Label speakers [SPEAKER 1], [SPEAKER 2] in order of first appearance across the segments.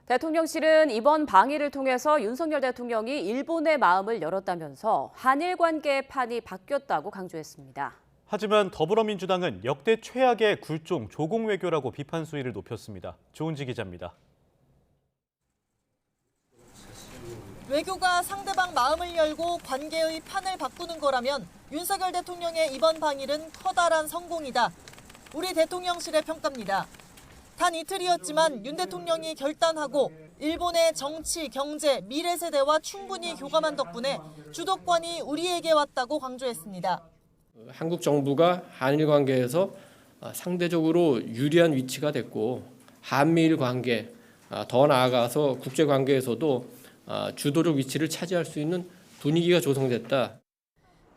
[SPEAKER 1] 대통령실은 이번 방일을 통해서 윤석열 대통령이 일본의 마음을 열었다면서 한일 관계의 판이 바뀌었다고 강조했습니다.
[SPEAKER 2] 하지만 더불어민주당은 역대 최악의 굴종 조공 외교라고 비판 수위를 높였습니다. 조은지 기자입니다.
[SPEAKER 3] 외교가 상대방 마음을 열고 관계의 판을 바꾸는 거라면 윤석열 대통령의 이번 방일은 커다란 성공이다. 우리 대통령실의 평가입니다. 단 이틀이었지만 윤 대통령이 결단하고 일본의 정치, 경제, 미래 세대와 충분히 교감한 덕분에 주도권이 우리에게 왔다고 강조했습니다.
[SPEAKER 4] 한국 정부가 한일 관계에서 상대적으로 유리한 위치가 됐고 한미일 관계, 더 나아가서 국제 관계에서도 주도적 위치를 차지할 수 있는 분위기가 조성됐다.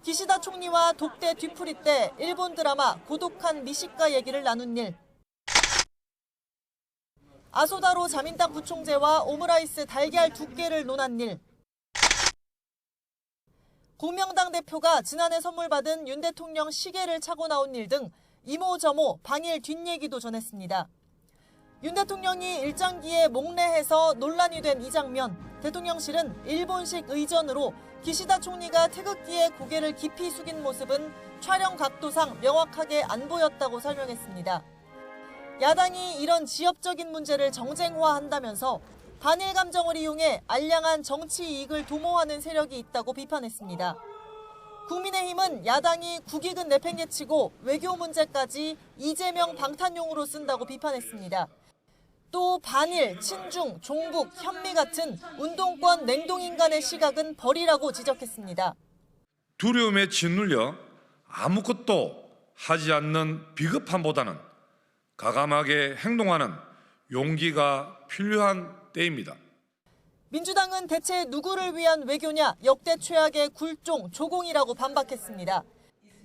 [SPEAKER 3] 기시다 총리와 독대 뒤풀이 때 일본 드라마 고독한 미식가 얘기를 나눈 일. 아소다로 자민당 부총재와 오므라이스 달걀 두께를 논한 일. 공명당 대표가 지난해 선물 받은 윤 대통령 시계를 차고 나온 일 등 이모저모 방일 뒷얘기도 전했습니다. 윤 대통령이 일장기에 목례해서 논란이 된 이 장면, 대통령실은 일본식 의전으로 기시다 총리가 태극기에 고개를 깊이 숙인 모습은 촬영 각도상 명확하게 안 보였다고 설명했습니다. 야당이 이런 지역적인 문제를 정쟁화한다면서 반일 감정을 이용해 알량한 정치 이익을 도모하는 세력이 있다고 비판했습니다. 국민의힘은 야당이 국익은 내팽개치고 외교 문제까지 이재명 방탄용으로 쓴다고 비판했습니다. 또 반일, 친중, 종북, 현미 같은 운동권 냉동인간의 시각은 버리라고 지적했습니다.
[SPEAKER 5] 두려움에 짓눌려 아무것도 하지 않는 비겁함보다는 과감하게 행동하는 용기가 필요한 때입니다.
[SPEAKER 3] 민주당은 대체 누구를 위한 외교냐, 역대 최악의 굴종, 조공이라고 반박했습니다.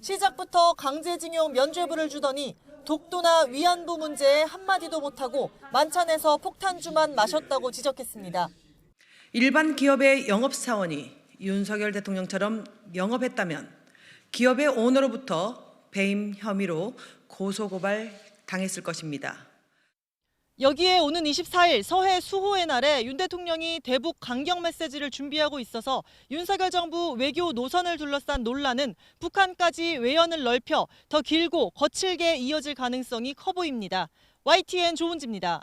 [SPEAKER 3] 시작부터 강제징용 면죄부를 주더니 독도나 위안부 문제에 한마디도 못하고 만찬에서 폭탄주만 마셨다고 지적했습니다.
[SPEAKER 6] 일반 기업의 영업사원이 윤석열 대통령처럼 영업했다면 기업의 오너로부터 배임 혐의로 고소고발 당했을 것입니다.
[SPEAKER 3] 여기에 오는 24일 서해 수호의 날에 윤 대통령이 대북 강경 메시지를 준비하고 있어서 윤석열 정부 외교 노선을 둘러싼 논란은 북한까지 외연을 넓혀 더 길고 거칠게 이어질 가능성이 커 보입니다. YTN 조은지입니다.